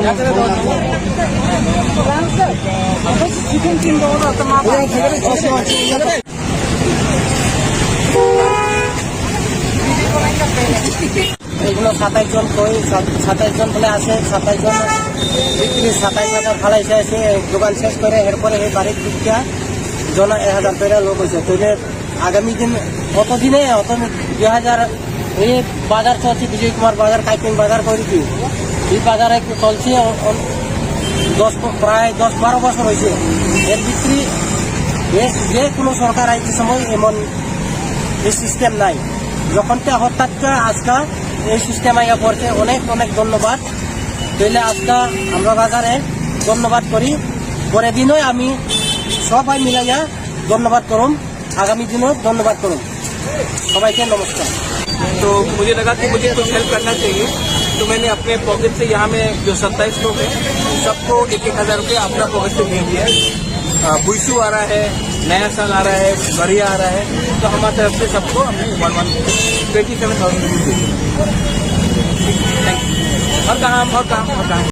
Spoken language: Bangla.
এগুলো 27 জন কই 27 জন বলে আছে, 27 জন বিক্রি 27,000 ফালাইছে এসে দোকান শেষ করে এরপরে এই বাড়ির দিকটা জন 1,000 করে লোক হয়েছে। তাহলে আগামী দিন অতদিনে 2000 এই বাজার চলছে, বিজয় কুমার বাজার কাইপিং বাজার করেছি, এই বাজারে চলছে প্রায় 10-12 বছর হয়েছে। এর বিক্রি যে কোনো সরকার আইতে সময় এমন এই সিস্টেম নাই, যখন হঠাৎ আজকা এই সিস্টেম আইয়া পড়ছে। অনেক অনেক ধন্যবাদ। তাইলে আজকা আমরা বাজারে ধন্যবাদ করি, পরের দিনও আমি সবাই মিলাইয়া ধন্যবাদ করুম, আগামী দিনও ধন্যবাদ করুম। সবাইকে নমস্কার। तो मुझे लगा कि मुझे कुछ हेल्प करना चाहिए, तो मैंने अपने पॉकेट से यहाँ में जो 27 लोग हैं सबको 1,000 रुपये अपना पॉकेट से दे दिया। बुईसू आ रहा है, नया साल आ रहा है, बढ़िया आ रहा है, तो हमारी तरफ से सबको हमने 27,000 रुपये दे दिए। Thank you. और कहाँ